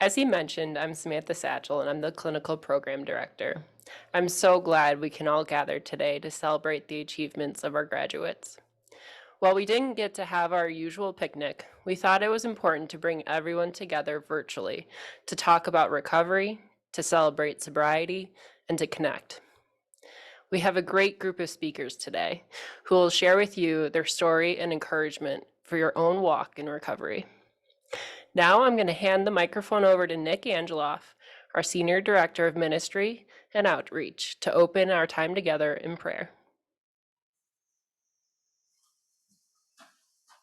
As he mentioned, I'm Samantha Satchel and I'm the Clinical Program Director. I'm so glad we can all gather today to celebrate the achievements of our graduates. While we didn't get to have our usual picnic, we thought it was important to bring everyone together virtually to talk about recovery, to celebrate sobriety, and to connect. We have a great group of speakers today who will share with you their story and encouragement for your own walk in recovery. Now I'm going to hand the microphone over to Nick Angeloff, our Senior Director of Ministry and Outreach, to open our time together in prayer.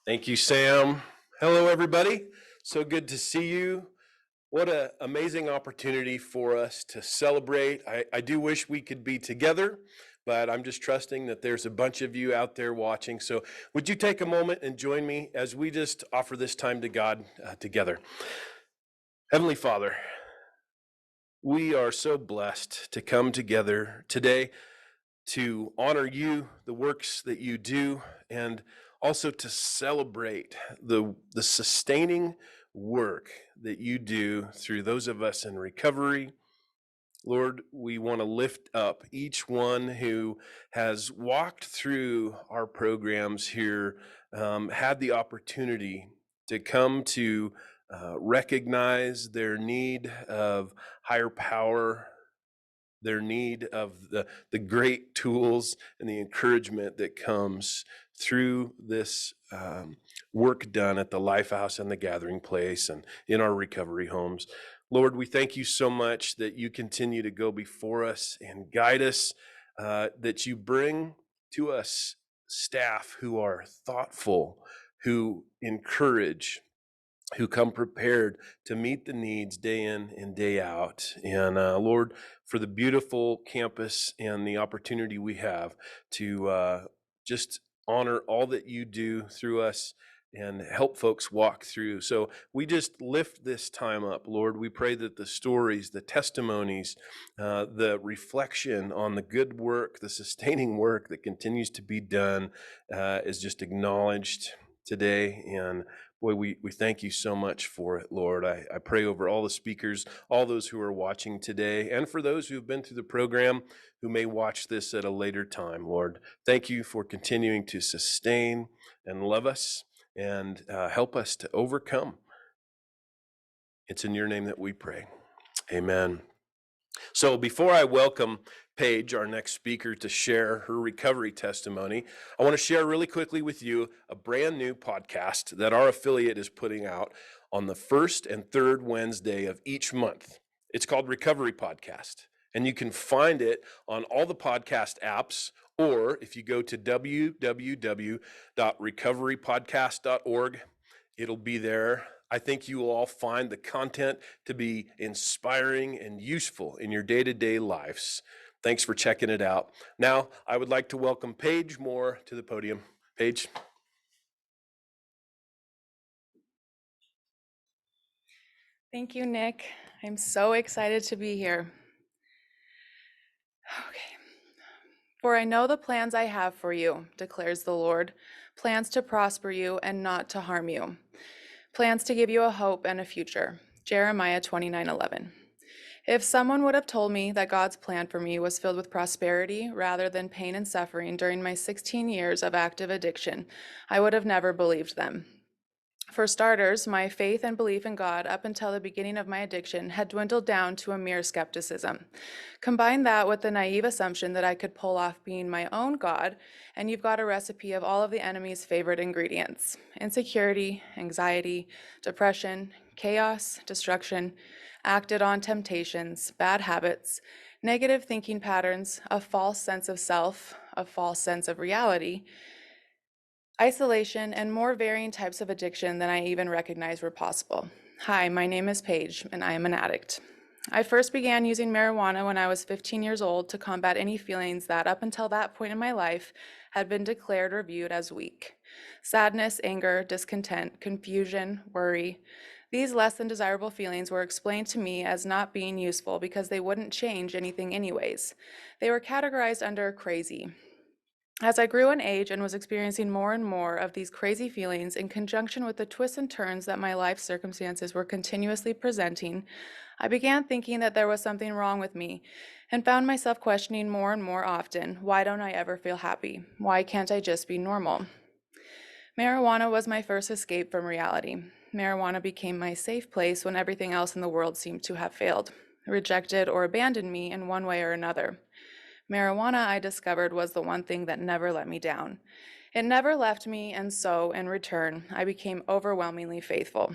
Thank you, Sam. Hello, everybody. So good to see you. What an amazing opportunity for us to celebrate. I do wish we could be together, but I'm just trusting that there's a bunch of you out there watching. So would you take a moment and join me as we just offer this time to God together? Heavenly Father, we are so blessed to come together today to honor you, the works that you do, and also to celebrate the sustaining work that you do through those of us in recovery. Lord, we want to lift up each one who has walked through our programs here, had the opportunity to come to recognize their need of higher power, their need of the great tools and the encouragement that comes through this work done at the Lifehouse and the Gathering Place and in our recovery homes. Lord, we thank you so much that you continue to go before us and guide us, that you bring to us staff who are thoughtful, who encourage, who come prepared to meet the needs day in and day out. And Lord, for the beautiful campus and the opportunity we have to just honor all that you do through us and help folks walk through. So we just lift this time up, Lord. We pray that the stories, the testimonies, the reflection on the good work, the sustaining work that continues to be done is just acknowledged today. And boy, we thank you so much for it, Lord. I pray over all the speakers, all those who are watching today, and for those who have been through the program who may watch this at a later time, Lord. Thank you for continuing to sustain and love us and help us to overcome. It's in your name that we pray. Amen. So before I welcome Paige, our next speaker, to share her recovery testimony, I want to share really quickly with you a brand new podcast that our affiliate is putting out on the first and third Wednesday of each month. It's called Recovery Podcast, and you can find it on all the podcast apps, or if you go to www.recoverypodcast.org, it'll be there. I think you will all find the content to be inspiring and useful in your day-to-day lives. Thanks for checking it out. Now, I would like to welcome Paige Moore to the podium. Paige. Thank you, Nick. I'm so excited to be here. Okay. For I know the plans I have for you, declares the Lord, plans to prosper you and not to harm you, plans to give you a hope and a future. Jeremiah 29:11. If someone would have told me that God's plan for me was filled with prosperity rather than pain and suffering during my 16 years of active addiction, I would have never believed them. For starters, my faith and belief in God up until the beginning of my addiction had dwindled down to a mere skepticism. Combine that with the naive assumption that I could pull off being my own God, and you've got a recipe of all of the enemy's favorite ingredients: insecurity, anxiety, depression, chaos, destruction, acted on temptations, bad habits, negative thinking patterns, a false sense of self, a false sense of reality, isolation, and more varying types of addiction than I even recognized were possible. Hi, my name is Paige, and I am an addict. I first began using marijuana when I was 15 years old to combat any feelings that, up until that point in my life, had been declared or viewed as weak. Sadness, anger, discontent, confusion, worry. These less than desirable feelings were explained to me as not being useful because they wouldn't change anything anyways. They were categorized under crazy. As I grew in age and was experiencing more and more of these crazy feelings in conjunction with the twists and turns that my life circumstances were continuously presenting, I began thinking that there was something wrong with me and found myself questioning more and more often, why don't I ever feel happy? Why can't I just be normal? Marijuana was my first escape from reality. Marijuana became my safe place when everything else in the world seemed to have failed, rejected, or abandoned me in one way or another. Marijuana, I discovered, was the one thing that never let me down. It never left me, and so, in return, I became overwhelmingly faithful.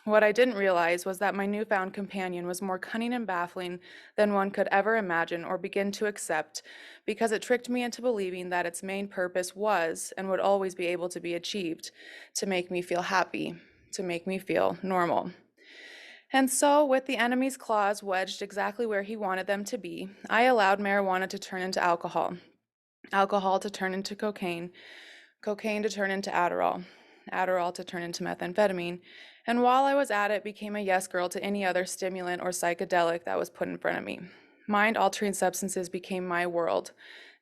What I didn't realize was that my newfound companion was more cunning and baffling than one could ever imagine or begin to accept, because it tricked me into believing that its main purpose was and would always be able to be achieved to make me feel happy, to make me feel normal. And so, with the enemy's claws wedged exactly where he wanted them to be, I allowed marijuana to turn into alcohol, alcohol to turn into cocaine, cocaine to turn into Adderall, Adderall to turn into methamphetamine, and while I was at it, became a yes girl to any other stimulant or psychedelic that was put in front of me. Mind-altering substances became my world,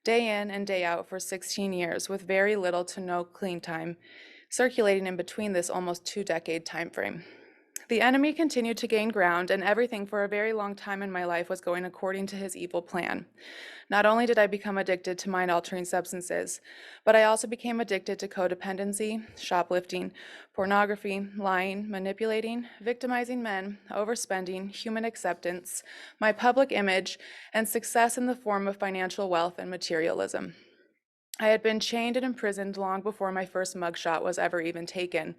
day in and day out for 16 years, with very little to no clean time, circulating in between this almost 2-decade time frame. The enemy continued to gain ground, and everything for a very long time in my life was going according to his evil plan. Not only did I become addicted to mind-altering substances, but I also became addicted to codependency, shoplifting, pornography, lying, manipulating, victimizing men, overspending, human acceptance, my public image, and success in the form of financial wealth and materialism. I had been chained and imprisoned long before my first mugshot was ever even taken,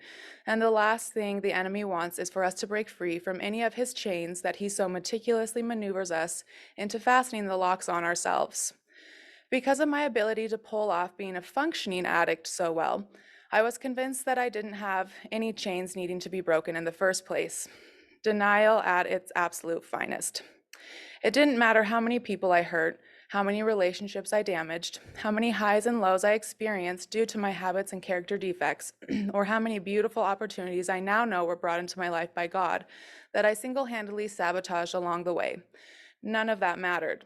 and the last thing the enemy wants is for us to break free from any of his chains that he so meticulously maneuvers us into fastening the locks on ourselves. Because of my ability to pull off being a functioning addict so well, I was convinced that I didn't have any chains needing to be broken in the first place. Denial at its absolute finest. It didn't matter how many people I hurt, how many relationships I damaged, how many highs and lows I experienced due to my habits and character defects, or how many beautiful opportunities I now know were brought into my life by God that I single-handedly sabotaged along the way. None of that mattered.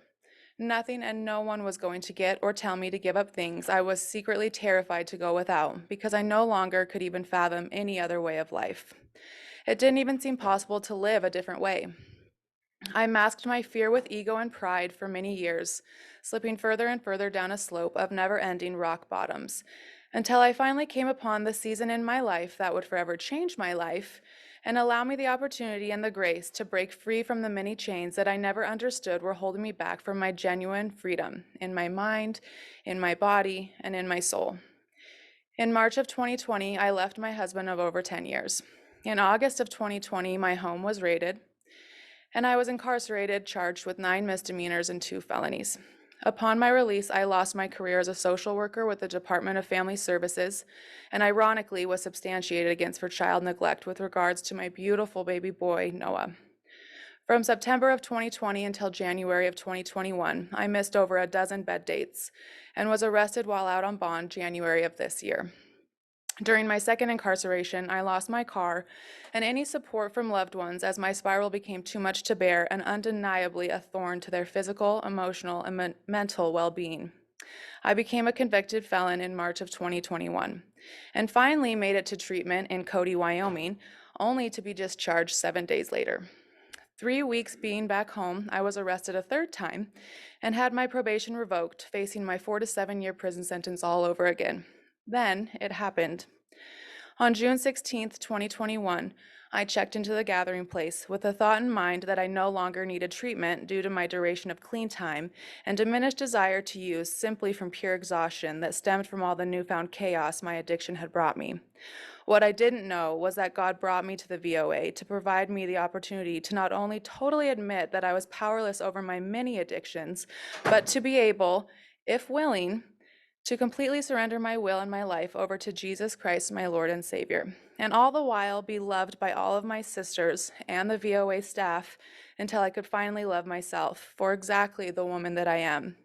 Nothing and no one was going to get or tell me to give up things I was secretly terrified to go without, because I no longer could even fathom any other way of life. It didn't even seem possible to live a different way. I masked my fear with ego and pride for many years, slipping further and further down a slope of never-ending rock bottoms, until I finally came upon the season in my life that would forever change my life and allow me the opportunity and the grace to break free from the many chains that I never understood were holding me back from my genuine freedom in my mind, in my body, and in my soul. In March of 2020, I left my husband of over 10 years. In August of 2020, my home was raided, and I was incarcerated, charged with 9 misdemeanors and 2 felonies. Upon my release, I lost my career as a social worker with the Department of Family Services, and ironically was substantiated against for child neglect with regards to my beautiful baby boy, Noah. From September of 2020 until January of 2021, I missed over a dozen bed dates and was arrested while out on bond January of this year. During my second incarceration, I lost my car and any support from loved ones as my spiral became too much to bear and undeniably a thorn to their physical, emotional, and mental well-being. I became a convicted felon in March of 2021 and finally made it to treatment in Cody, Wyoming, only to be discharged 7 days later. 3 weeks being back home, I was arrested a third time and had my probation revoked, facing my 4 to 7 year prison sentence all over again. Then it happened. On June 16th, 2021, I checked into the gathering place with the thought in mind that I no longer needed treatment due to my duration of clean time and diminished desire to use simply from pure exhaustion that stemmed from all the newfound chaos my addiction had brought me. What I didn't know was that God brought me to the VOA to provide me the opportunity to not only totally admit that I was powerless over my many addictions, but to be able, if willing, to completely surrender my will and my life over to Jesus Christ, my Lord and Savior, and all the while be loved by all of my sisters and the VOA staff until I could finally love myself for exactly the woman that I am.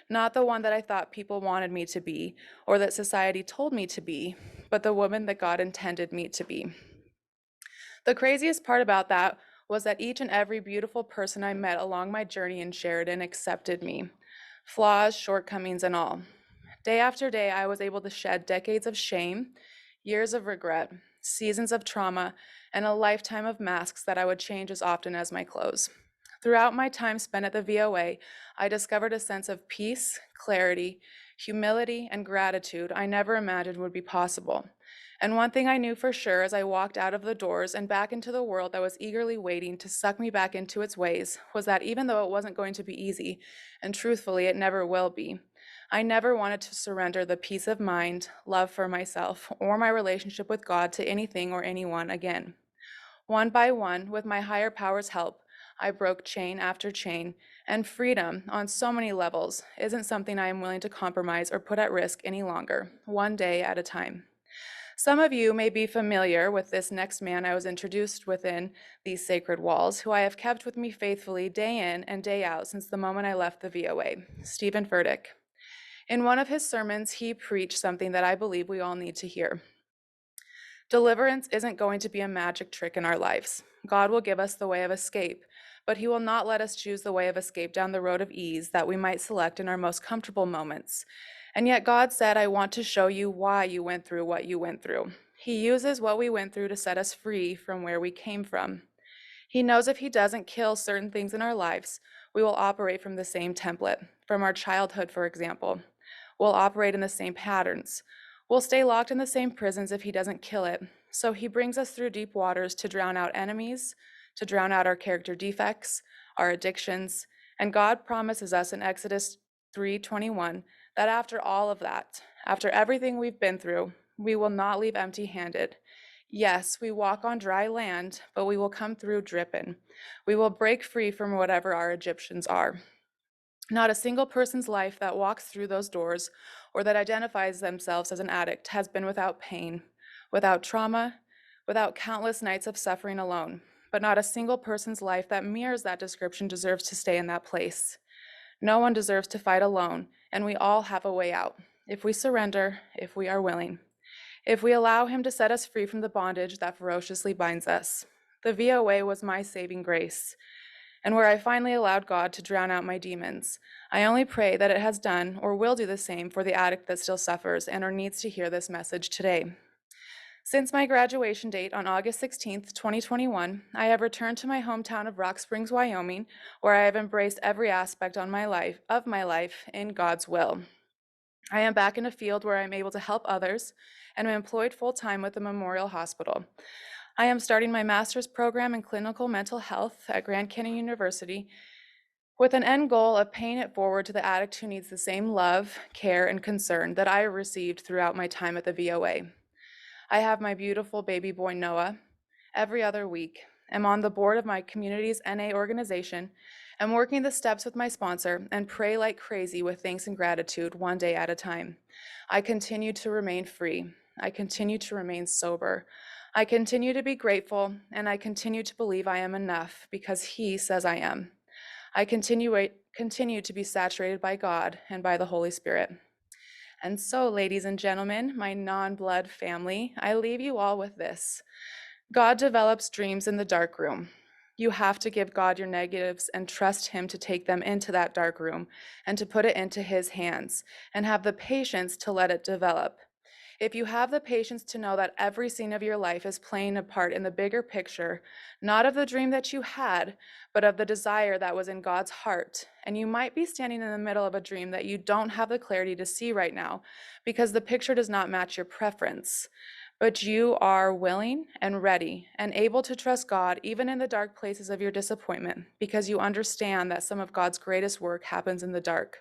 Not the one that I thought people wanted me to be or that society told me to be, but the woman that God intended me to be. The craziest part about that was that each and every beautiful person I met along my journey in Sheridan accepted me, flaws, shortcomings, and all. Day after day, I was able to shed decades of shame, years of regret, seasons of trauma, and a lifetime of masks that I would change as often as my clothes. Throughout my time spent at the VOA, I discovered a sense of peace, clarity, humility, and gratitude I never imagined would be possible. And one thing I knew for sure as I walked out of the doors and back into the world that was eagerly waiting to suck me back into its ways was that even though it wasn't going to be easy, and truthfully, it never will be, I never wanted to surrender the peace of mind, love for myself, or my relationship with God to anything or anyone again. One by one, with my higher power's help, I broke chain after chain, and freedom, on so many levels, isn't something I am willing to compromise or put at risk any longer, one day at a time. Some of you may be familiar with this next man I was introduced within these sacred walls, who I have kept with me faithfully day in and day out since the moment I left the VOA, Stephen Furtick. In one of his sermons, he preached something that I believe we all need to hear. Deliverance isn't going to be a magic trick in our lives. God will give us the way of escape, but he will not let us choose the way of escape down the road of ease that we might select in our most comfortable moments. And yet God said, I want to show you why you went through what you went through. He uses what we went through to set us free from where we came from. He knows if he doesn't kill certain things in our lives, we will operate from the same template, from our childhood, for example. We'll operate in the same patterns. We'll stay locked in the same prisons if he doesn't kill it. So he brings us through deep waters to drown out enemies, to drown out our character defects, our addictions, and God promises us in Exodus 3:21 that after all of that, after everything we've been through, we will not leave empty-handed. Yes, we walk on dry land, but we will come through dripping. We will break free from whatever our Egyptians are. Not a single person's life that walks through those doors or that identifies themselves as an addict has been without pain, without trauma, without countless nights of suffering alone. But not a single person's life that mirrors that description deserves to stay in that place. No one deserves to fight alone, and we all have a way out, if we surrender, if we are willing, if we allow him to set us free from the bondage that ferociously binds us. The VOA was my saving grace, and where I finally allowed God to drown out my demons. I only pray that it has done or will do the same for the addict that still suffers and or needs to hear this message today. Since my graduation date on August 16th, 2021, I have returned to my hometown of Rock Springs, Wyoming, where I have embraced every aspect of my life in God's will. I am back in a field where I'm able to help others and am employed full-time with the Memorial Hospital. I am starting my master's program in clinical mental health at Grand Canyon University with an end goal of paying it forward to the addict who needs the same love, care, and concern that I received throughout my time at the VOA. I have my beautiful baby boy, Noah, every other week. I'm on the board of my community's NA organization. I'm working the steps with my sponsor and pray like crazy with thanks and gratitude one day at a time. I continue to remain free. I continue to remain sober. I continue to be grateful, and I continue to believe I am enough because he says I am. I continue to be saturated by God and by the Holy Spirit. And so, ladies and gentlemen, my non-blood family, I leave you all with this. God develops dreams in the dark room. You have to give God your negatives and trust him to take them into that dark room and to put it into his hands and have the patience to let it develop. If you have the patience to know that every scene of your life is playing a part in the bigger picture, not of the dream that you had, but of the desire that was in God's heart, and you might be standing in the middle of a dream that you don't have the clarity to see right now because the picture does not match your preference, but you are willing and ready and able to trust God even in the dark places of your disappointment because you understand that some of God's greatest work happens in the dark.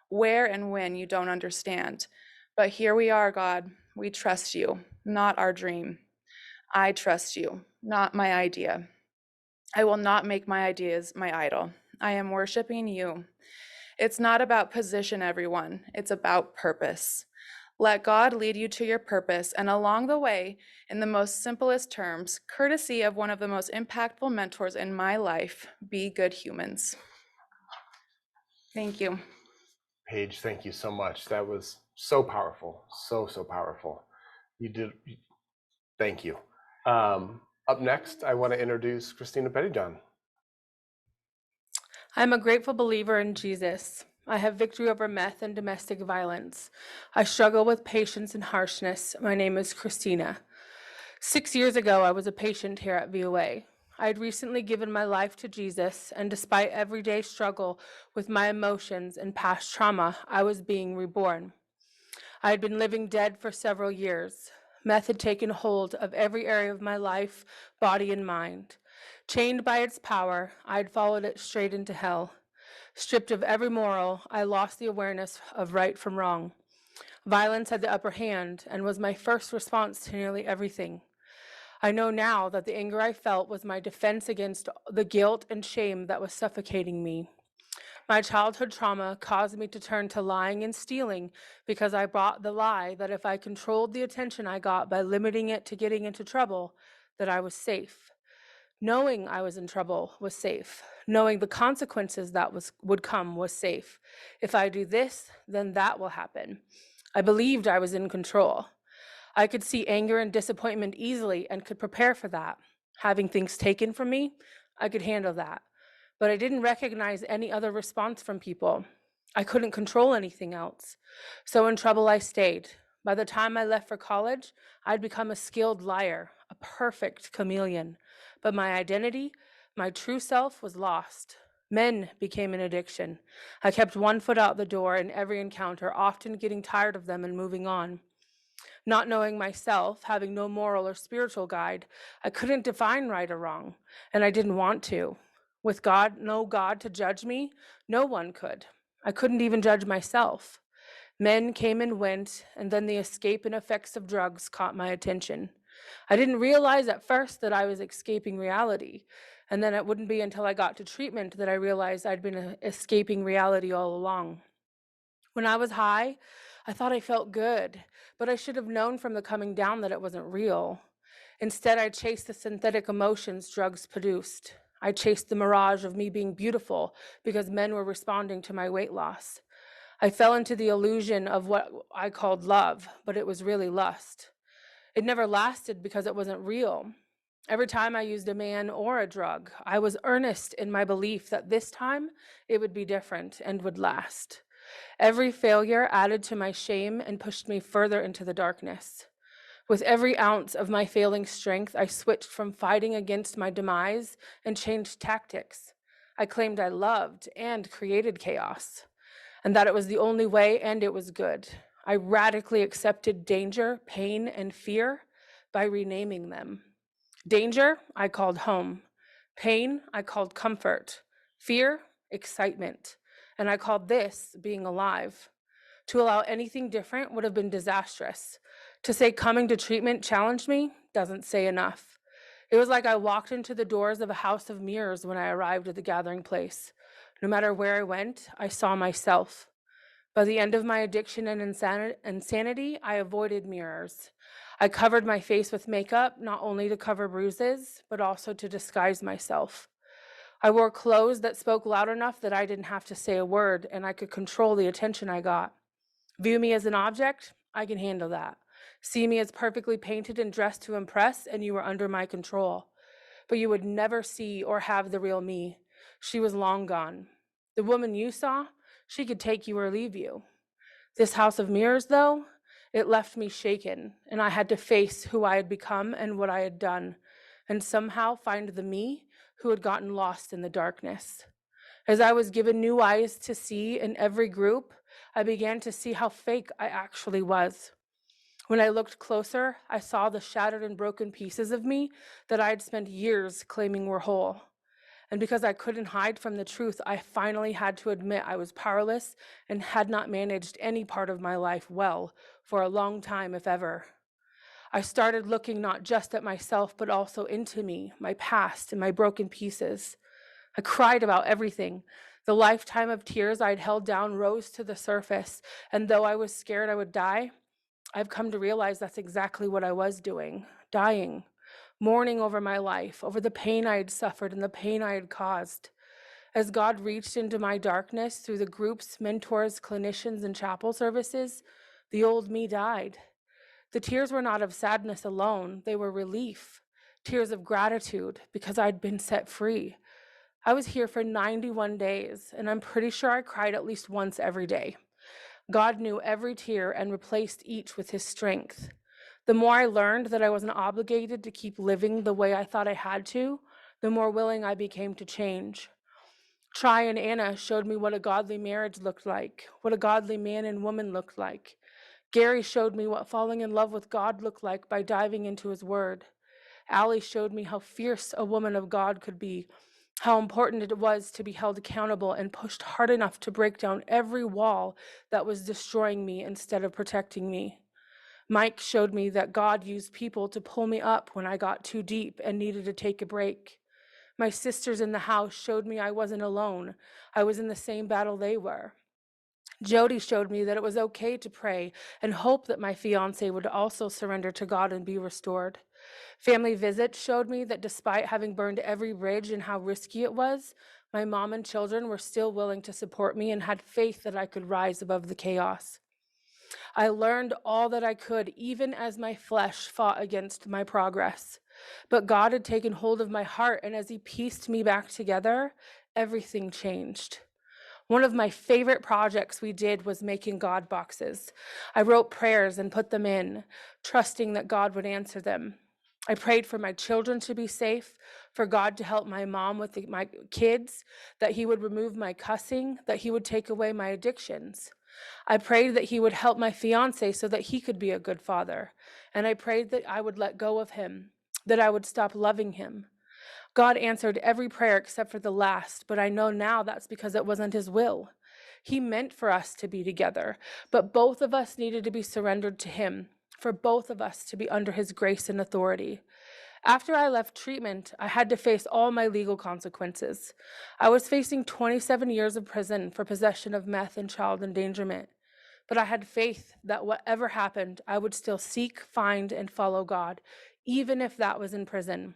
Where and when you don't understand. But here we are, God. We trust you, not our dream. I trust you, not my idea. I will not make my ideas my idol. I am worshiping you. It's not about position, everyone. It's about purpose. Let God lead you to your purpose, and along the way, in the most simplest terms, courtesy of one of the most impactful mentors in my life, be good humans. Thank you. Paige, thank you so much. That was so powerful, so powerful. Thank you. Up next, I want to introduce Christina Pettyjohn. I'm a grateful believer in Jesus. I have victory over meth and domestic violence. I struggle with patience and harshness. My name is Christina. 6 years ago, I was a patient here at VOA. I had recently given my life to Jesus, and despite everyday struggle with my emotions and past trauma, I was being reborn. I had been living dead for several years. Meth had taken hold of every area of my life, body, and mind. Chained by its power, I had followed it straight into hell. Stripped of every moral, I lost the awareness of right from wrong. Violence had the upper hand and was my first response to nearly everything. I know now that the anger I felt was my defense against the guilt and shame that was suffocating me. My childhood trauma caused me to turn to lying and stealing because I bought the lie that if I controlled the attention I got by limiting it to getting into trouble, that I was safe. Knowing I was in trouble was safe. Knowing the consequences that would come was safe. If I do this, then that will happen. I believed I was in control. I could see anger and disappointment easily and could prepare for that. Having things taken from me, I could handle that. But I didn't recognize any other response from people. I couldn't control anything else. So in trouble I stayed. By the time I left for college, I'd become a skilled liar, a perfect chameleon. But my identity, my true self, was lost. Men became an addiction. I kept one foot out the door in every encounter, often getting tired of them and moving on. Not knowing myself, having no moral or spiritual guide, I couldn't define right or wrong, and I didn't want to. With God, no God to judge me, no one could. I couldn't even judge myself. Men came and went, and then the escape and effects of drugs caught my attention. I didn't realize at first that I was escaping reality, and then it wouldn't be until I got to treatment that I realized I'd been escaping reality all along. When I was high, I thought I felt good, but I should have known from the coming down that it wasn't real. Instead, I chased the synthetic emotions drugs produced. I chased the mirage of me being beautiful because men were responding to my weight loss. I fell into the illusion of what I called love, but it was really lust. It never lasted because it wasn't real. Every time I used a man or a drug, I was earnest in my belief that this time it would be different and would last. Every failure added to my shame and pushed me further into the darkness. With every ounce of my failing strength, I switched from fighting against my demise and changed tactics. I claimed I loved and created chaos, and that it was the only way and it was good. I radically accepted danger, pain, and fear by renaming them. Danger, I called home. Pain, I called comfort. Fear, excitement. And I called this being alive. To allow anything different would have been disastrous. To say coming to treatment challenged me doesn't say enough. It was like I walked into the doors of a house of mirrors when I arrived at the gathering place. No matter where I went, I saw myself. By the end of my addiction and insanity, I avoided mirrors. I covered my face with makeup, not only to cover bruises, but also to disguise myself. I wore clothes that spoke loud enough that I didn't have to say a word, and I could control the attention I got. View me as an object? I can handle that. See me as perfectly painted and dressed to impress, and you were under my control. But you would never see or have the real me. She was long gone. The woman you saw, she could take you or leave you. This house of mirrors, though, it left me shaken, and I had to face who I had become and what I had done, and somehow find the me who had gotten lost in the darkness. As I was given new eyes to see in every group, I began to see how fake I actually was. When I looked closer, I saw the shattered and broken pieces of me that I had spent years claiming were whole. And because I couldn't hide from the truth, I finally had to admit I was powerless and had not managed any part of my life well for a long time, if ever. I started looking not just at myself, but also into me, my past, and my broken pieces. I cried about everything. The lifetime of tears I'd held down rose to the surface, and though I was scared I would die, I've come to realize that's exactly what I was doing, dying, mourning over my life, over the pain I had suffered and the pain I had caused. As God reached into my darkness through the groups, mentors, clinicians, and chapel services, the old me died. The tears were not of sadness alone, they were relief, tears of gratitude because I'd been set free. I was here for 91 days, and I'm pretty sure I cried at least once every day. God knew every tear and replaced each with his strength. The more I learned that I wasn't obligated to keep living the way I thought I had to, the more willing I became to change. Tri and Anna showed me what a godly marriage looked like, what a godly man and woman looked like. Gary showed me what falling in love with God looked like by diving into his word. Allie showed me how fierce a woman of God could be, how important it was to be held accountable and pushed hard enough to break down every wall that was destroying me instead of protecting me. Mike showed me that God used people to pull me up when I got too deep and needed to take a break. My sisters in the house showed me I wasn't alone. I was in the same battle they were. Jody showed me that it was okay to pray and hope that my fiance would also surrender to God and be restored. Family visits showed me that despite having burned every bridge and how risky it was, my mom and children were still willing to support me and had faith that I could rise above the chaos. I learned all that I could, even as my flesh fought against my progress. But God had taken hold of my heart, and as he pieced me back together, everything changed. One of my favorite projects we did was making God boxes. I wrote prayers and put them in, trusting that God would answer them. I prayed for my children to be safe, for God to help my mom with my kids, that he would remove my cussing, that he would take away my addictions. I prayed that he would help my fiance so that he could be a good father. And I prayed that I would let go of him, that I would stop loving him. God answered every prayer except for the last, but I know now that's because it wasn't his will. He meant for us to be together, but both of us needed to be surrendered to him, for both of us to be under his grace and authority. After I left treatment, I had to face all my legal consequences. I was facing 27 years of prison for possession of meth and child endangerment. But I had faith that whatever happened, I would still seek, find, and follow God, even if that was in prison.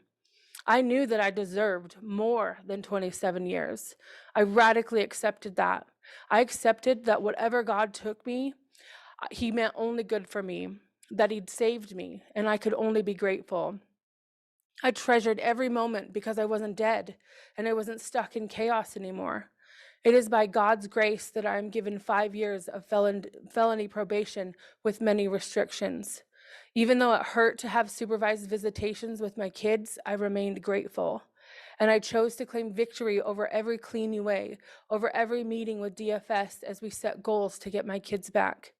I knew that I deserved more than 27 years. I radically accepted that. I accepted that whatever God took me, he meant only good for me, that he'd saved me, and I could only be grateful. I treasured every moment because I wasn't dead and I wasn't stuck in chaos anymore. It is by God's grace that I am given 5 years of felony probation with many restrictions. Even though it hurt to have supervised visitations with my kids, I remained grateful. And I chose to claim victory over every clean UA, over every meeting with DFS as we set goals to get my kids back.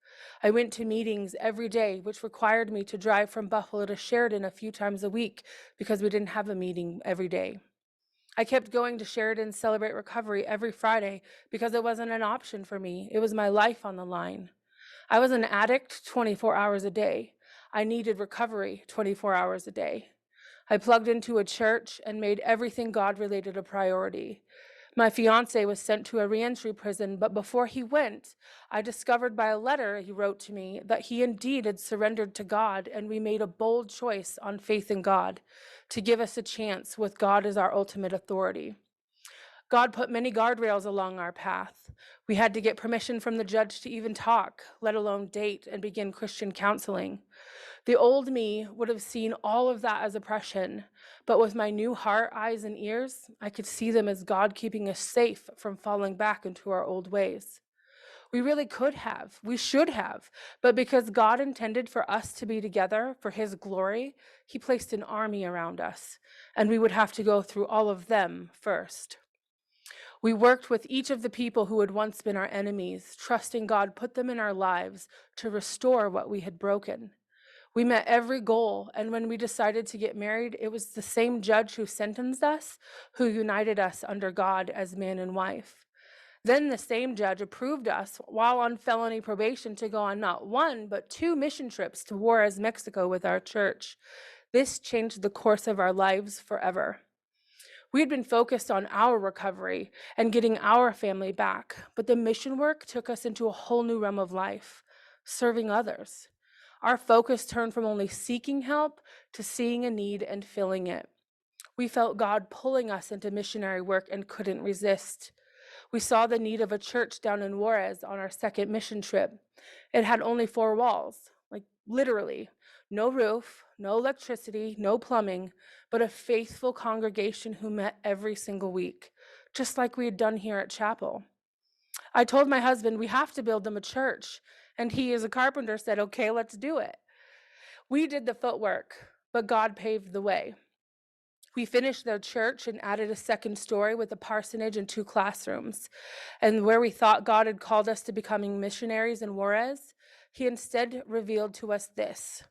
I went to meetings every day, which required me to drive from Buffalo to Sheridan a few times a week because we didn't have a meeting every day. I kept going to Sheridan Celebrate Recovery every Friday because it wasn't an option for me. It was my life on the line. I was an addict 24 hours a day. I needed recovery 24 hours a day. I plugged into a church and made everything God-related a priority. My fiance was sent to a reentry prison, but before he went, I discovered by a letter he wrote to me that he indeed had surrendered to God, and we made a bold choice on faith in God to give us a chance with God as our ultimate authority. God put many guardrails along our path. We had to get permission from the judge to even talk, let alone date and begin Christian counseling. The old me would have seen all of that as oppression, but with my new heart, eyes, and ears, I could see them as God keeping us safe from falling back into our old ways. We really could have, we should have, but because God intended for us to be together for his glory, he placed an army around us, and we would have to go through all of them first. We worked with each of the people who had once been our enemies, trusting God put them in our lives to restore what we had broken. We met every goal, and when we decided to get married, it was the same judge who sentenced us who united us under God as man and wife. Then the same judge approved us while on felony probation to go on not one, but 2 mission trips to Juarez, Mexico with our church. This changed the course of our lives forever. We had been focused on our recovery and getting our family back, but the mission work took us into a whole new realm of life, serving others. Our focus turned from only seeking help to seeing a need and filling it. We felt God pulling us into missionary work and couldn't resist. We saw the need of a church down in Juarez on our second mission trip. It had only 4 walls, like literally. No roof, no electricity, no plumbing, but a faithful congregation who met every single week. just like we had done here at chapel. I told my husband we have to build them a church, and he, as a carpenter, said, okay, let's do it. We did the footwork, but God paved the way. We finished their church and added a second story with a parsonage and 2 classrooms. And where we thought God had called us to becoming missionaries in Juarez, he instead revealed to us this: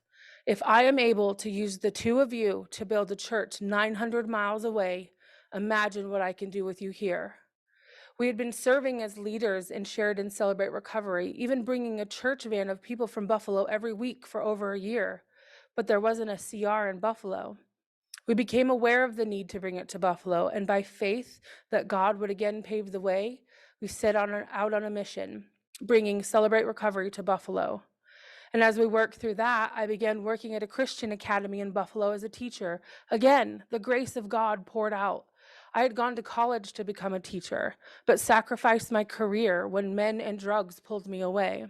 if I am able to use the 2 of you to build a church 900 miles away, imagine what I can do with you here. We had been serving as leaders in Sheridan Celebrate Recovery, even bringing a church van of people from Buffalo every week for over a year, but there wasn't a CR in Buffalo. We became aware of the need to bring it to Buffalo, and by faith that God would again pave the way, we set out on a mission, bringing Celebrate Recovery to Buffalo. And as we worked through that, I began working at a Christian academy in Buffalo as a teacher. Again, the grace of God poured out. I had gone to college to become a teacher, but sacrificed my career when men and drugs pulled me away.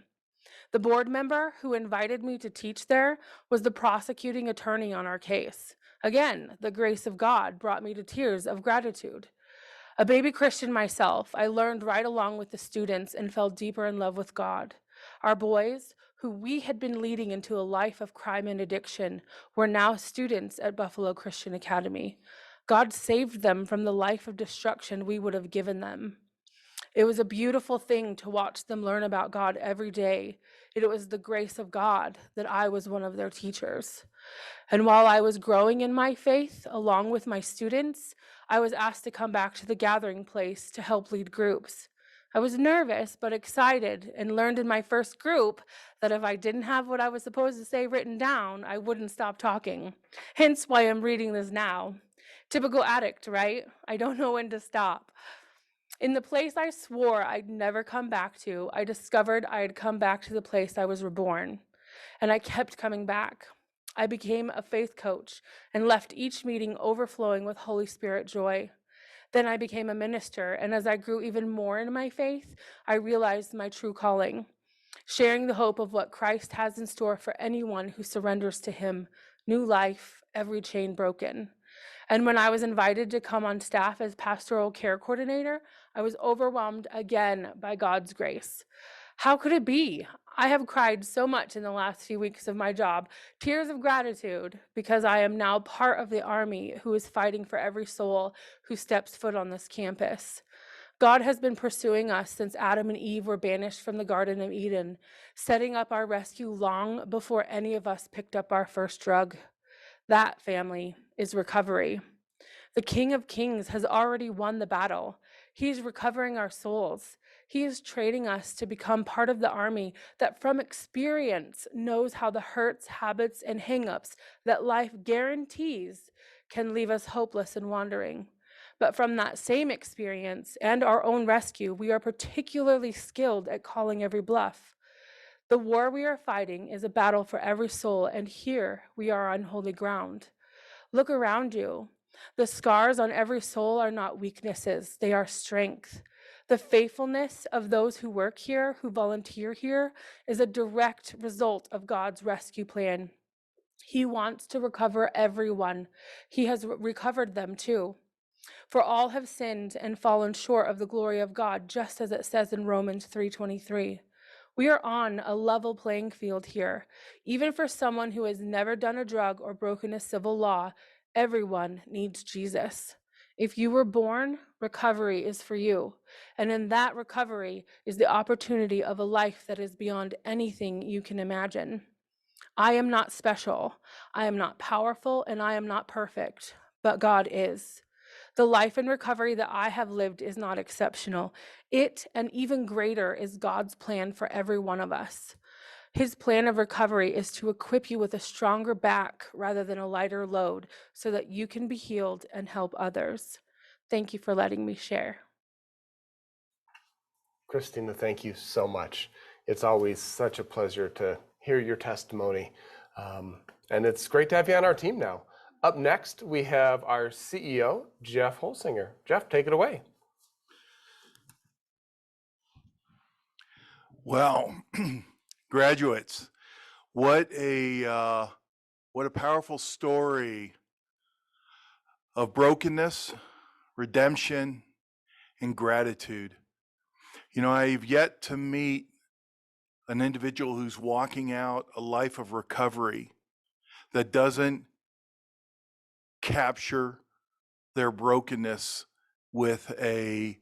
The board member who invited me to teach there was the prosecuting attorney on our case. Again, the grace of God brought me to tears of gratitude. A baby Christian myself, I learned right along with the students and fell deeper in love with God. Our boys, who we had been leading into a life of crime and addiction, were now students at Buffalo Christian Academy. God saved them from the life of destruction we would have given them. It was a beautiful thing to watch them learn about God every day. It was the grace of God that I was one of their teachers. And while I was growing in my faith, along with my students, I was asked to come back to the gathering place to help lead groups. I was nervous but excited, and learned in my first group that if I didn't have what I was supposed to say written down, I wouldn't stop talking. Hence why I'm reading this now. Typical addict, right? I don't know when to stop. In the place I swore I'd never come back to, I discovered I had come back to the place I was reborn, and I kept coming back. I became a faith coach and left each meeting overflowing with Holy Spirit joy. Then I became a minister, and as I grew even more in my faith, I realized my true calling, sharing the hope of what Christ has in store for anyone who surrenders to him: new life, every chain broken. And when I was invited to come on staff as pastoral care coordinator, I was overwhelmed again by God's grace. How could it be? I have cried so much in the last few weeks of my job, tears of gratitude, because I am now part of the army who is fighting for every soul who steps foot on this campus. God has been pursuing us since Adam and Eve were banished from the Garden of Eden, setting up our rescue long before any of us picked up our first drug. That, family, is recovery. The King of Kings has already won the battle. He is recovering our souls. He is training us to become part of the army that from experience knows how the hurts, habits, and hangups that life guarantees can leave us hopeless and wandering. But from that same experience and our own rescue, we are particularly skilled at calling every bluff. The war we are fighting is a battle for every soul, and here we are on holy ground. Look around you. The scars on every soul are not weaknesses, they are strength. The faithfulness of those who work here, who volunteer here, is a direct result of God's rescue plan. He wants to recover everyone. He has recovered them too. For all have sinned and fallen short of the glory of God, just as it says in Romans 3:23. We are on a level playing field here. Even for someone who has never done a drug or broken a civil law, everyone needs Jesus. If you were born, recovery is for you. And in that recovery is the opportunity of a life that is beyond anything you can imagine. I am not special, I am not powerful, and I am not perfect, but God is. The life and recovery that I have lived is not exceptional. It, and even greater, is God's plan for every one of us. His plan of recovery is to equip you with a stronger back rather than a lighter load so that you can be healed and help others. Thank you for letting me share. Christina, thank you so much. It's always such a pleasure to hear your testimony. And it's great to have you on our team now. Up next, we have our CEO, Jeff Holsinger. Jeff, take it away. Well, graduates, what a powerful story of brokenness, redemption, and gratitude. You know, I've yet to meet an individual who's walking out a life of recovery that doesn't capture their brokenness with a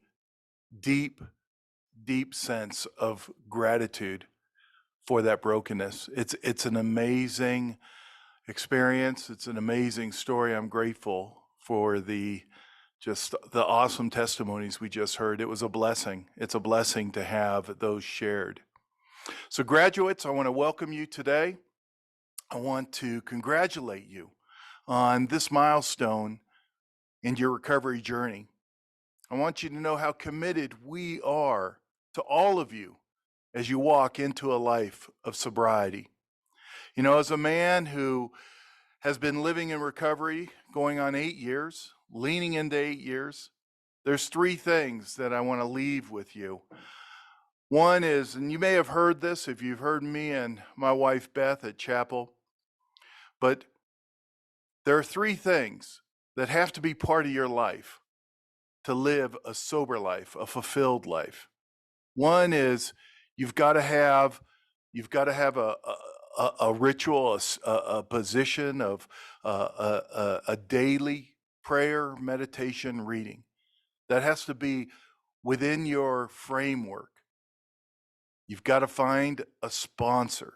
deep, deep sense of gratitude for that brokenness. It's an amazing experience. It's an amazing story. I'm grateful for the awesome testimonies we just heard. It was a blessing. It's a blessing to have those shared. So graduates, I want to welcome you today. I want to congratulate you on this milestone in your recovery journey. I want you to know how committed we are to all of you as you walk into a life of sobriety. You know, as a man who has been living in recovery going on 8 years, leaning into 8 years, there's 3 things that I want to leave with you. One is, and you may have heard this if you've heard me and my wife Beth at chapel, but there are 3 things that have to be part of your life to live a sober life, a fulfilled life. One is you've got to have a ritual, a position of a daily prayer, meditation, reading. That has to be within your framework. You've got to find a sponsor.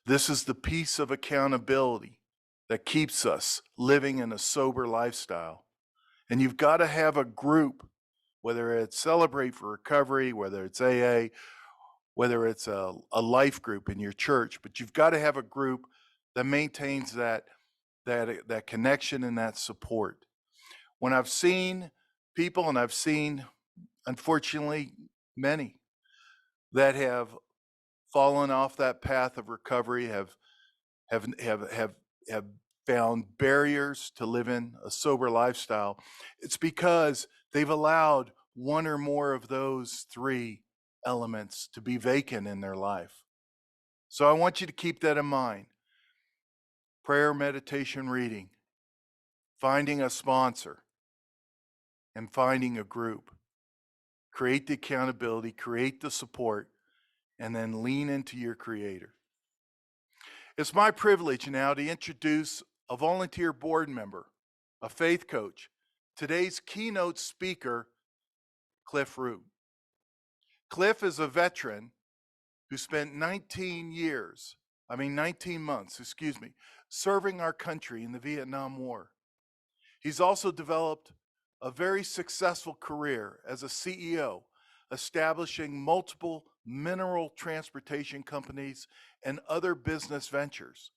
This is the piece of accountability that keeps us living in a sober lifestyle. And you've got to have a group, whether it's Celebrate for Recovery, whether it's AA, whether it's a life group in your church, but you've got to have a group that maintains that connection and that support. When I've seen people, and I've seen, unfortunately, many that have fallen off that path of recovery, have found barriers to live in a sober lifestyle, it's because they've allowed one or more of those 3 elements to be vacant in their life. So I want you to keep that in mind. Prayer, meditation, reading, finding a sponsor, and finding a group. Create the accountability, create the support, and then lean into your Creator. It's my privilege now to introduce a volunteer board member, a faith coach, today's keynote speaker, Cliff Root. Cliff is a veteran who spent 19 months, serving our country in the Vietnam War. He's also developed a very successful career as a CEO, establishing multiple mineral transportation companies and other business ventures.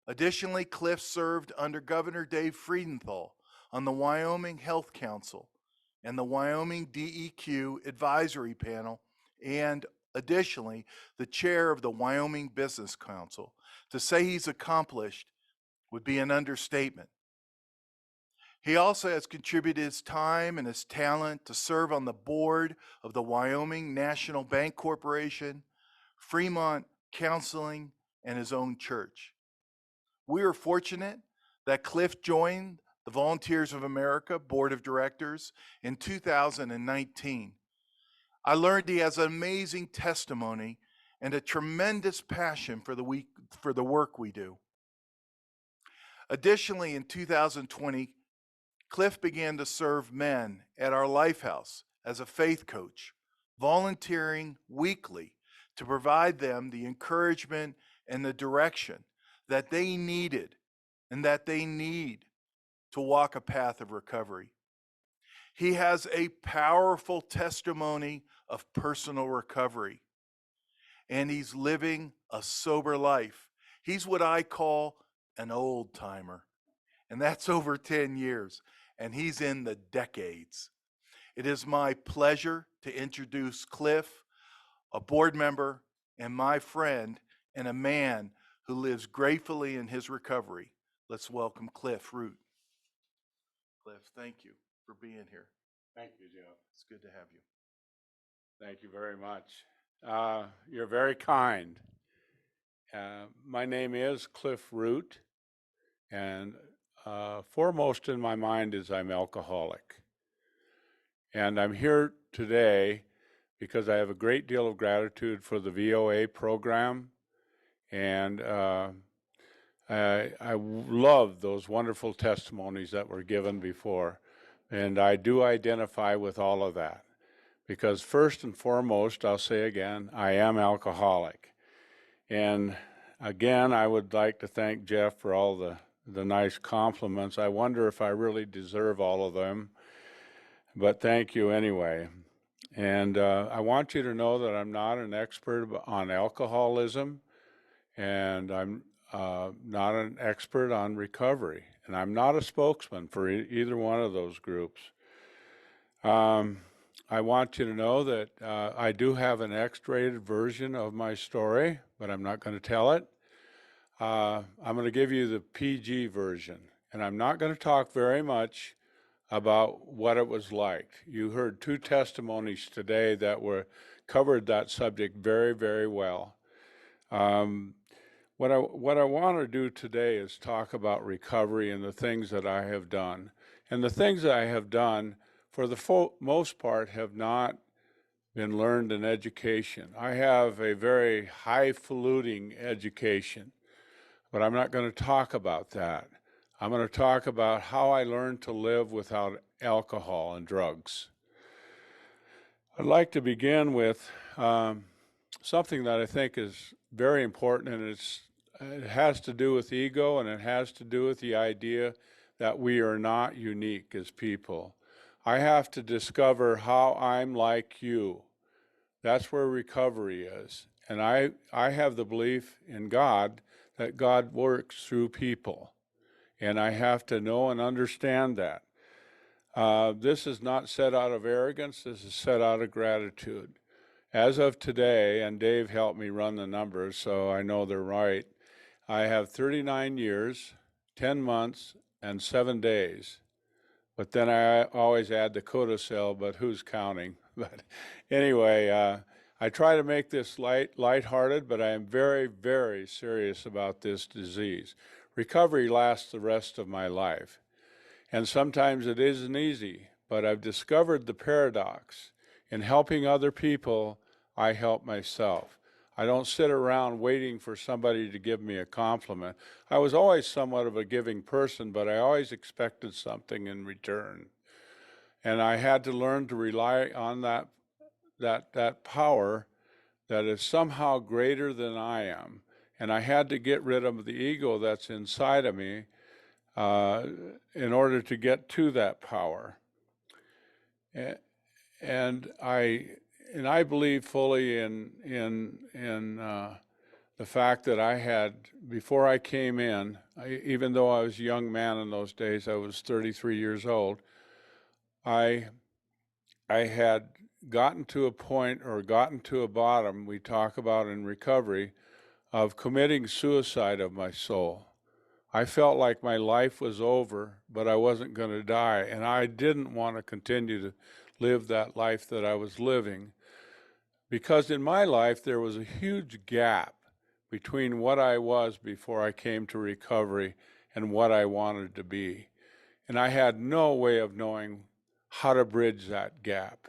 Additionally, Cliff served under Governor Dave Friedenthal on the Wyoming Health Council and the Wyoming DEQ Advisory Panel, and additionally, the chair of the Wyoming Business Council. To say he's accomplished would be an understatement. He also has contributed his time and his talent to serve on the board of the Wyoming National Bank Corporation, Fremont Counseling, and his own church. We are fortunate that Cliff joined the Volunteers of America Board of Directors in 2019. I learned he has an amazing testimony and a tremendous passion for the work we do. Additionally, in 2020, Cliff began to serve men at our Lifehouse as a faith coach, volunteering weekly to provide them the encouragement and the direction that they needed and that they need to walk a path of recovery. He has a powerful testimony of personal recovery, and he's living a sober life. He's what I call an old timer, and that's over 10 years, and he's in the decades. It is my pleasure to introduce Cliff, a board member and my friend, and a man who lives gratefully in his recovery. Let's welcome Cliff Root. Cliff, thank you for being here. Thank you, Jeff. It's good to have you. Thank you very much. You're very kind. My name is Cliff Root, and foremost in my mind is I'm alcoholic. And I'm here today because I have a great deal of gratitude for the VOA program. And I love those wonderful testimonies that were given before. And I do identify with all of that. Because first and foremost, I'll say again, I am alcoholic. And again, I would like to thank Jeff for all the nice compliments. I wonder if I really deserve all of them, but thank you anyway. And I want you to know that I'm not an expert on alcoholism, and I'm not an expert on recovery, and I'm not a spokesman for either one of those groups. I want you to know that I do have an X-rated version of my story, but I'm not going to tell it. I'm going to give you the PG version, and I'm not going to talk very much about what it was like. You heard 2 testimonies today that covered that subject very, very well. What I want to do today is talk about recovery and the things that I have done. And the things that I have done, for the most part, have not been learned in education. I have a very highfalutin education, but I'm not going to talk about that. I'm going to talk about how I learned to live without alcohol and drugs. I'd like to begin with something that I think is very important, and it has to do with ego, and it has to do with the idea that we are not unique as people. I have to discover how I'm like you. That's where recovery is. And I have the belief in God that God works through people. And I have to know and understand that. This is not set out of arrogance, this is set out of gratitude. As of today, and Dave helped me run the numbers so I know they're right, I have 39 years, 10 months, and 7 days. But then I always add the codicil, but who's counting? But anyway, I try to make this lighthearted, but I am very, very serious about this disease. Recovery lasts the rest of my life. And sometimes it isn't easy, but I've discovered the paradox. In helping other people, I help myself. I don't sit around waiting for somebody to give me a compliment. I was always somewhat of a giving person, but I always expected something in return. And I had to learn to rely on that power that is somehow greater than I am. And I had to get rid of the ego that's inside of me in order to get to that power. And I believe fully in the fact that I had, before I came in, even though I was a young man in those days, I was 33 years old, I had gotten to a point, or gotten to a bottom, we talk about in recovery, of committing suicide of my soul. I felt like my life was over, but I wasn't going to die, and I didn't want to continue to live that life that I was living, because in my life there was a huge gap between what I was before I came to recovery and what I wanted to be. And I had no way of knowing how to bridge that gap.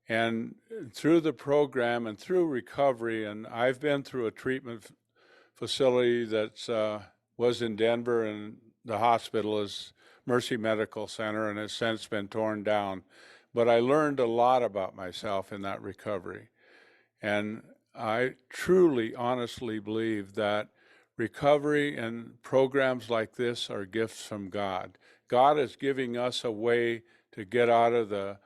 And through the program and through recovery, and I've been through a treatment facility that was in Denver, and the hospital is Mercy Medical Center, and has since been torn down. But I learned a lot about myself in that recovery. And I truly, honestly believe that recovery and programs like this are gifts from God. God is giving us a way to get out of the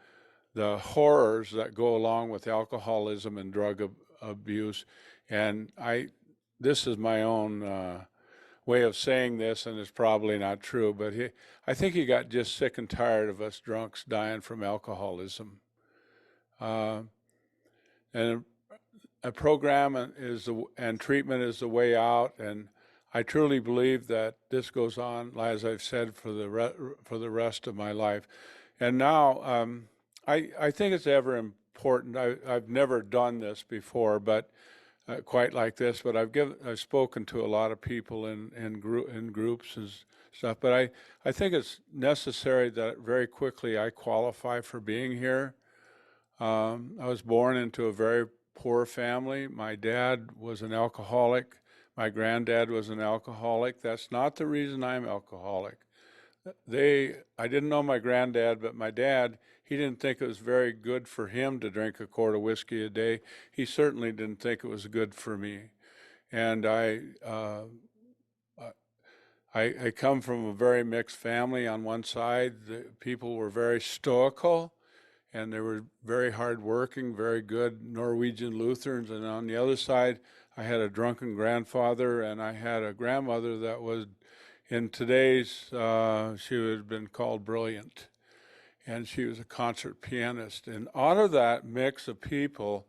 horrors that go along with alcoholism and drug abuse. And this is my own way of saying this, and it's probably not true, but I think he got just sick and tired of us drunks dying from alcoholism. And a program and treatment is the way out, and I truly believe that this goes on, as I've said, for the rest of my life. And now, I think it's ever important. I've never done this before, but quite like this, but I've spoken to a lot of people in groups and stuff. But I think it's necessary that very quickly I qualify for being here. I was born into a very poor family. My dad was an alcoholic. My granddad was an alcoholic. That's not the reason I'm alcoholic. I didn't know my granddad, but my dad, he didn't think it was very good for him to drink a quart of whiskey a day. He certainly didn't think it was good for me. And I come from a very mixed family. On one side, the people were very stoical, and they were very hardworking, very good Norwegian Lutherans. And on the other side, I had a drunken grandfather, and I had a grandmother that was, in today's, she would have been called brilliant. And she was a concert pianist. And out of that mix of people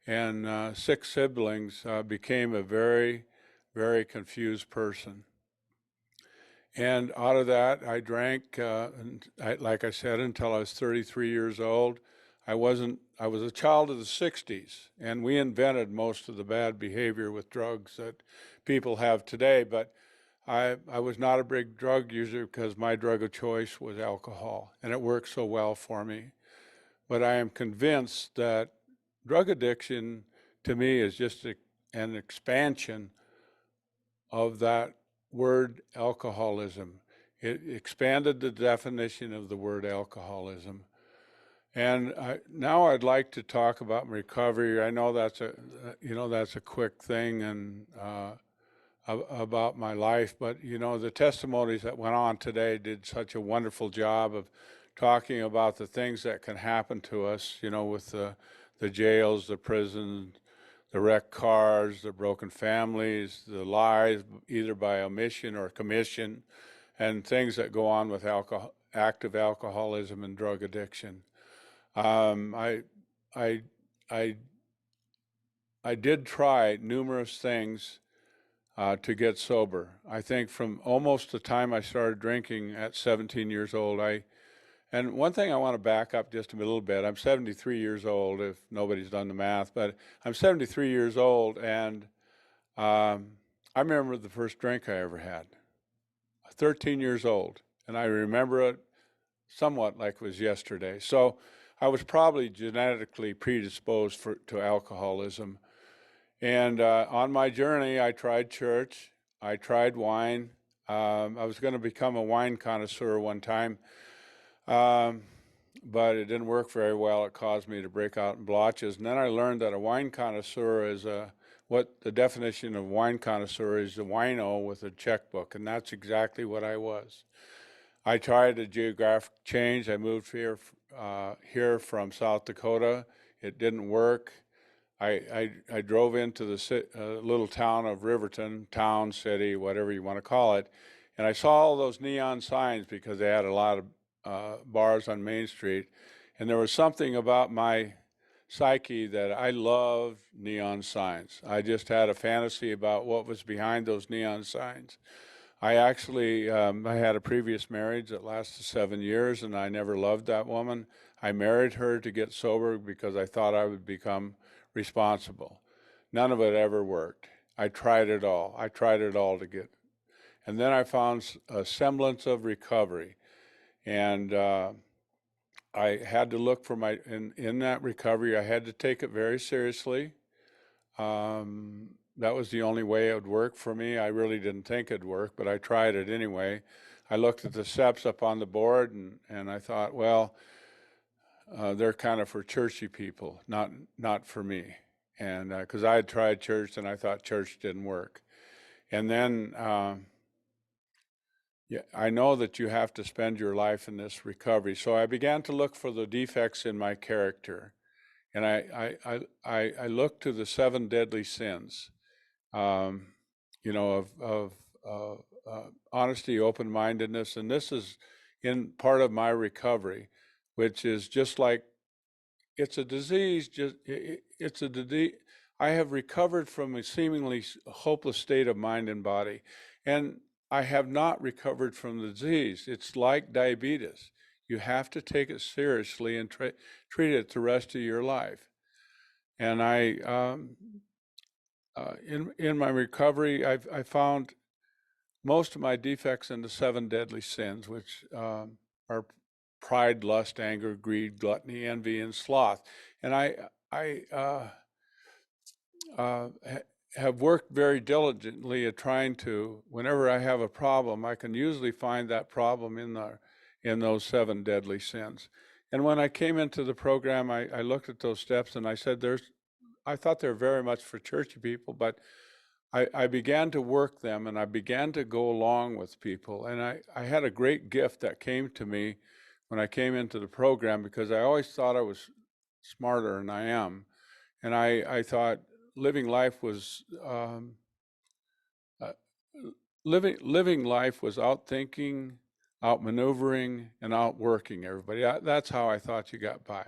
and 6 siblings, became a very, very confused person. And out of that, I drank, like I said, until I was 33 years old. I was a child of the 60s, and we invented most of the bad behavior with drugs that people have today. But I was not a big drug user because my drug of choice was alcohol, and it worked so well for me. But I am convinced that drug addiction, to me, is just an expansion of that word alcoholism. It expanded the definition of the word alcoholism. And now I'd like to talk about recovery. I know that's a quick thing and about my life, but the testimonies that went on today did such a wonderful job of talking about the things that can happen to us, with the jails, the prisons, the wrecked cars, the broken families, the lies, either by omission or commission, and things that go on with active alcoholism and drug addiction. I did try numerous things to get sober. I think from almost the time I started drinking at 17 years old, and one thing I want to back up just a little bit. I'm 73 years old, if nobody's done the math, but I'm 73 years old, and I remember the first drink I ever had. 13 years old, and I remember it somewhat like it was yesterday. So I was probably genetically predisposed to alcoholism. And on my journey, I tried church, I tried wine. I was going to become a wine connoisseur one time. But it didn't work very well. It caused me to break out in blotches. And then I learned that a wine connoisseur is what the definition of wine connoisseur is, a wino with a checkbook, and that's exactly what I was. I tried a geographic change. I moved here from South Dakota. It didn't work. I drove into the little town of Riverton, town, city, whatever you want to call it, and I saw all those neon signs because they had a lot of bars on Main Street, and there was something about my psyche that I loved neon signs. I just had a fantasy about what was behind those neon signs. I actually, I had a previous marriage that lasted 7 years, and I never loved that woman. I married her to get sober because I thought I would become responsible. None of it ever worked. I tried it all. And then I found a semblance of recovery. And I had to look for in that recovery, I had to take it very seriously. That was the only way it would work for me. I really didn't think it'd work, but I tried it anyway. I looked at the steps up on the board, and I thought, well, they're kind of for churchy people, not for me. And because I had tried church and I thought church didn't work. And then I know that you have to spend your life in this recovery. So I began to look for the defects in my character. And I looked to the 7 deadly sins, of honesty, open-mindedness. And this is in part of my recovery, which is just like, it's a disease, it's a disease. I have recovered from a seemingly hopeless state of mind and body. And I have not recovered from the disease. It's like diabetes. You have to take it seriously and treat it the rest of your life. And I in my recovery, I found most of my defects in the 7 deadly sins, which are pride, lust, anger, greed, gluttony, envy, and sloth. And I have worked very diligently at trying to, whenever I have a problem, I can usually find that problem in those 7 deadly sins. And when I came into the program, I looked at those steps and I said, I thought they're very much for churchy people, but I began to work them and I began to go along with people. And I had a great gift that came to me when I came into the program, because I always thought I was smarter than I am. And I thought living life was living life was outthinking, outmaneuvering, and outworking everybody. That's how I thought you got by.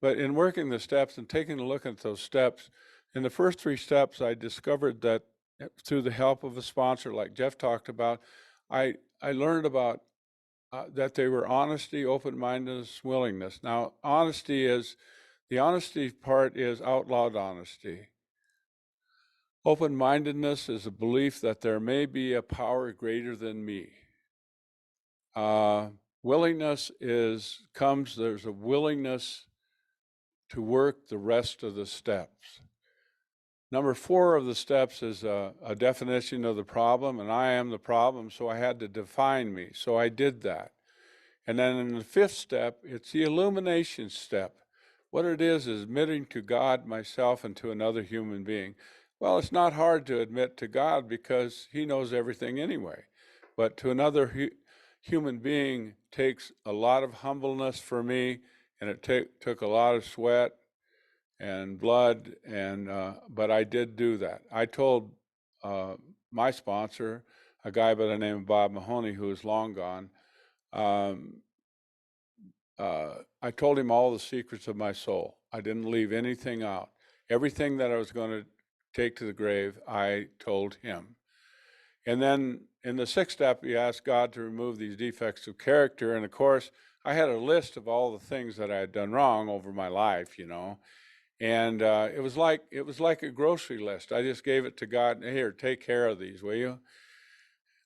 But in working the steps and taking a look at those steps, in the first 3 steps, I discovered that through the help of a sponsor like Jeff talked about, I learned about that they were honesty, open-mindedness, willingness. Now, the honesty part is out loud honesty. Open-mindedness is a belief that there may be a power greater than me. Willingness there's a willingness to work the rest of the steps. Number 4 of the steps is a definition of the problem, and I am the problem, so I had to define me. So I did that. And then in the 5th step, it's the illumination step. What it is admitting to God, myself, and to another human being. Well, it's not hard to admit to God because he knows everything anyway. But to another human being takes a lot of humbleness for me, and it took a lot of sweat and blood, but I did do that. I told my sponsor, a guy by the name of Bob Mahoney, who is long gone, I told him all the secrets of my soul. I didn't leave anything out. Everything that I was going to take to the grave, I told him. And then in the 6th step, you ask God to remove these defects of character. And of course, I had a list of all the things that I had done wrong over my life, And it was like a grocery list. I just gave it to God. Here, take care of these, will you?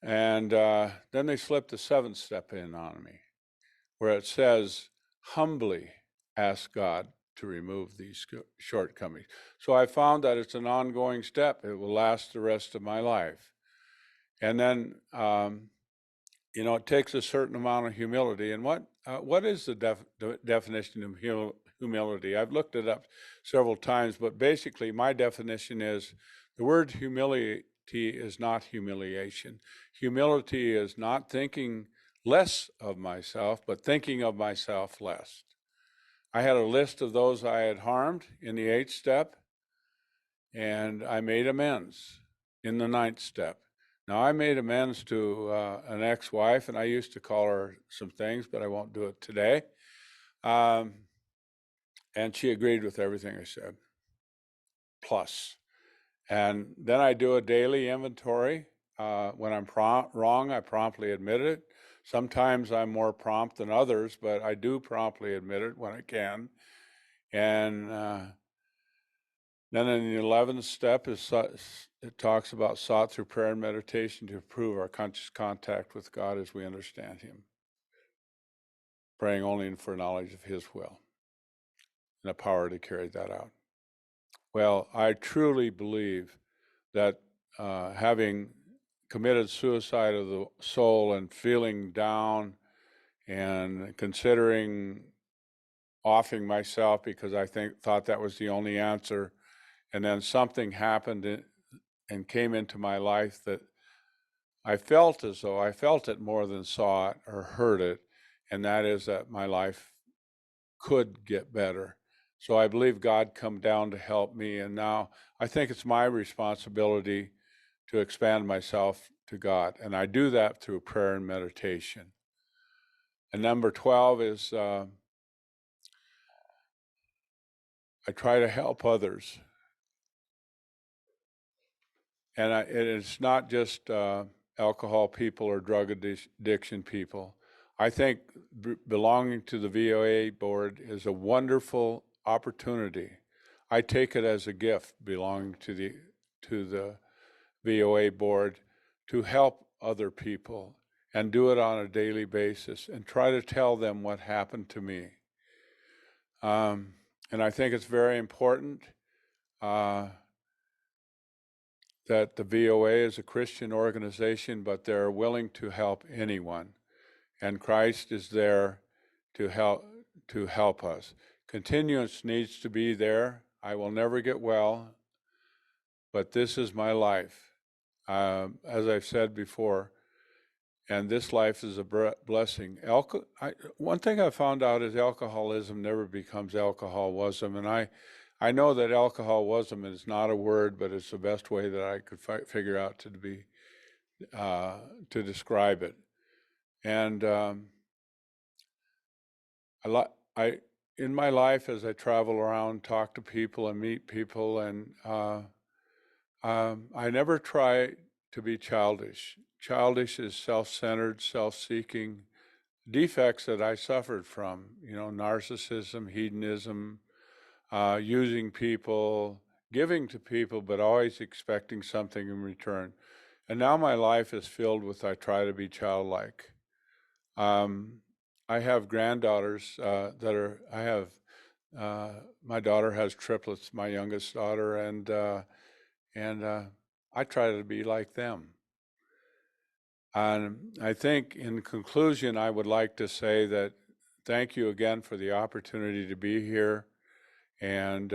And then they slipped the 7th step in on me, where it says, humbly ask God to remove these shortcomings. So I found that it's an ongoing step. It will last the rest of my life. And then, it takes a certain amount of humility. And what is the definition of humility? I've looked it up several times, but basically my definition is the word humility is not humiliation. Humility is not thinking less of myself, but thinking of myself less. I had a list of those I had harmed in the 8th step, and I made amends in the 9th step. Now, I made amends to an ex-wife, and I used to call her some things, but I won't do it today. And she agreed with everything I said, plus. And then I do a daily inventory. When I'm wrong, I promptly admit it. Sometimes I'm more prompt than others, but I do promptly admit it when I can. And then in the 11th step, it talks about sought through prayer and meditation to improve our conscious contact with God as we understand him. Praying only for knowledge of his will and the power to carry that out. Well, I truly believe that having committed suicide of the soul and feeling down and considering offing myself because I thought that was the only answer, and then something happened and came into my life that I felt as though I felt it more than saw it or heard it, and that is that my life could get better. So I believe God come down to help me, and now I think it's my responsibility to expand myself to God, and I do that through prayer and meditation. And number 12 is I try to help others. And it's not just alcohol people or drug addiction people. I think belonging to the VOA board is a wonderful opportunity. I take it as a gift belonging to to the VOA board to help other people and do it on a daily basis and try to tell them what happened to me. And I think it's very important that the VOA is a Christian organization, but they're willing to help anyone. And Christ is there to help us. Continuance needs to be there. I will never get well, but this is my life. As I've said before, and this life is a blessing. One thing I found out is alcoholism never becomes alcoholism, and I know that alcoholism is not a word, but it's the best way that I could figure out to describe it. And in my life, as I travel around, talk to people and meet people, and I never try to be childish. Childish is self-centered, self-seeking defects that I suffered from, narcissism, hedonism, using people, giving to people, but always expecting something in return. And now my life is filled with, I try to be childlike. I have granddaughters my daughter has triplets, my youngest daughter, and I try to be like them. And I think in conclusion, I would like to say that thank you again for the opportunity to be here. And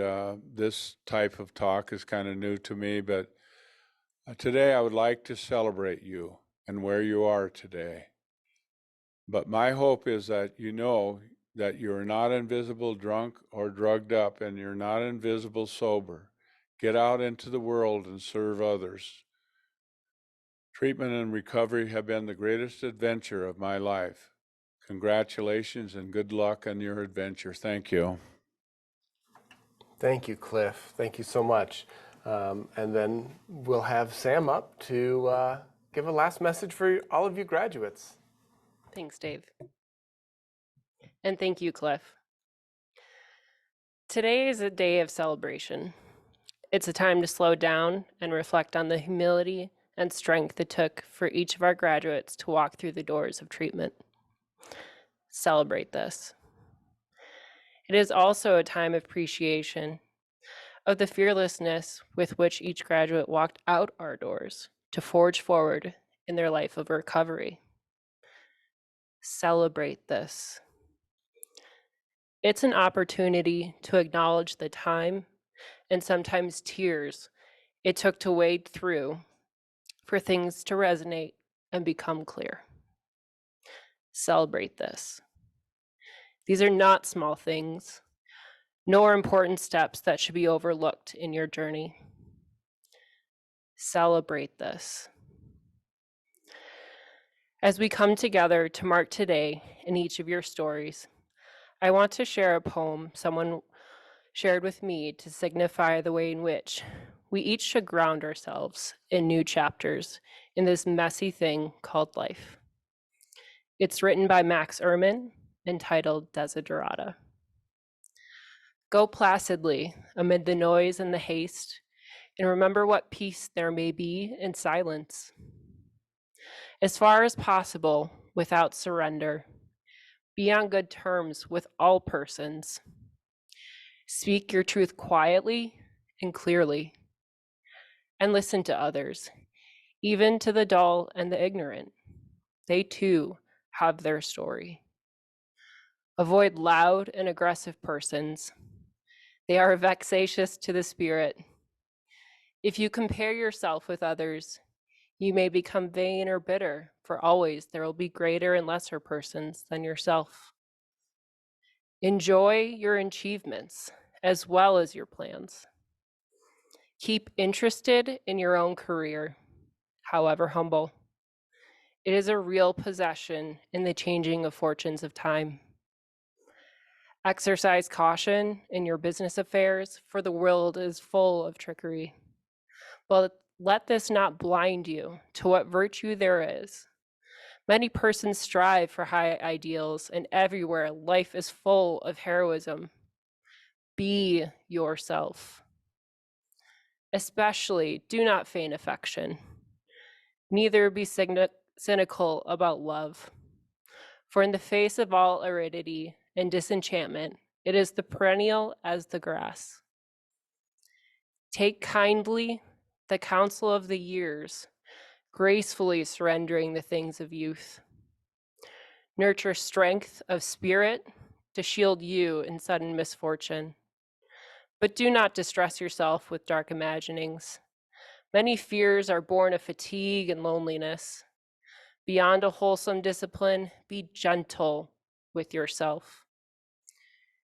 this type of talk is kind of new to me, but today I would like to celebrate you and where you are today. But my hope is that you know that you're not invisible drunk or drugged up, and you're not invisible sober. Get out into the world and serve others. Treatment and recovery have been the greatest adventure of my life. Congratulations and good luck on your adventure. Thank you. Thank you, Cliff. Thank you so much. And then we'll have Sam up to give a last message for all of you graduates. Thanks, Dave. And thank you, Cliff. Today is a day of celebration. It's a time to slow down and reflect on the humility and strength it took for each of our graduates to walk through the doors of treatment. Celebrate this. It is also a time of appreciation of the fearlessness with which each graduate walked out our doors to forge forward in their life of recovery. Celebrate this. It's an opportunity to acknowledge the time and sometimes tears it took to wade through for things to resonate and become clear. Celebrate this. These are not small things, nor important steps that should be overlooked in your journey. Celebrate this. As we come together to mark today in each of your stories, I want to share a poem someone shared with me to signify the way in which we each should ground ourselves in new chapters in this messy thing called life. It's written by Max Ehrman, entitled Desiderata. Go placidly amid the noise and the haste, and remember what peace there may be in silence. As far as possible, without surrender, be on good terms with all persons. Speak your truth quietly and clearly, and listen to others, even to the dull and the ignorant. They too have their story. Avoid loud and aggressive persons. They are vexatious to the spirit. If you compare yourself with others, you may become vain or bitter, for always there will be greater and lesser persons than yourself. Enjoy your achievements as well as your plans. Keep interested in your own career, however humble. It is a real possession in the changing of fortunes of time. Exercise caution in your business affairs, for the world is full of trickery. But let this not blind you to what virtue there is. Many persons strive for high ideals, and everywhere life is full of heroism. Be yourself. Especially, do not feign affection. Neither be cynical about love. For in the face of all aridity and disenchantment, it is the perennial as the grass. Take kindly the counsel of the years, gracefully surrendering the things of youth. Nurture strength of spirit to shield you in sudden misfortune. But do not distress yourself with dark imaginings. Many fears are born of fatigue and loneliness. Beyond a wholesome discipline, be gentle with yourself.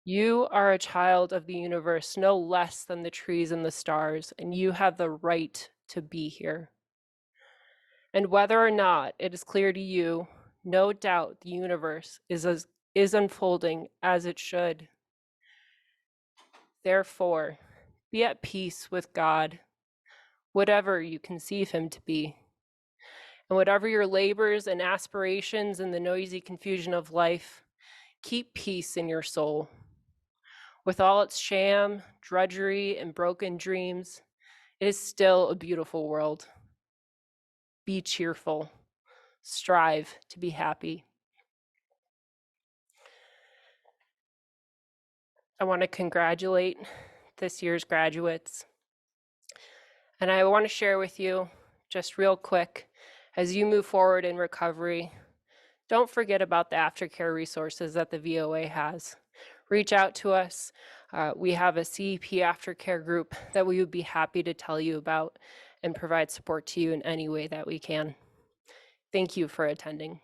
You are a child of the universe, no less than the trees and the stars, and you have the right to be here. And whether or not it is clear to you, no doubt the universe is unfolding as it should. Therefore, be at peace with God, whatever you conceive him to be. And whatever your labors and aspirations in the noisy confusion of life, keep peace in your soul. With all its sham, drudgery, and broken dreams, it is still a beautiful world. Be cheerful. Strive to be happy. I want to congratulate this year's graduates. And I want to share with you, just real quick, as you move forward in recovery, don't forget about the aftercare resources that the VOA has. Reach out to us. We have a CEP aftercare group that we would be happy to tell you about and provide support to you in any way that we can. Thank you for attending.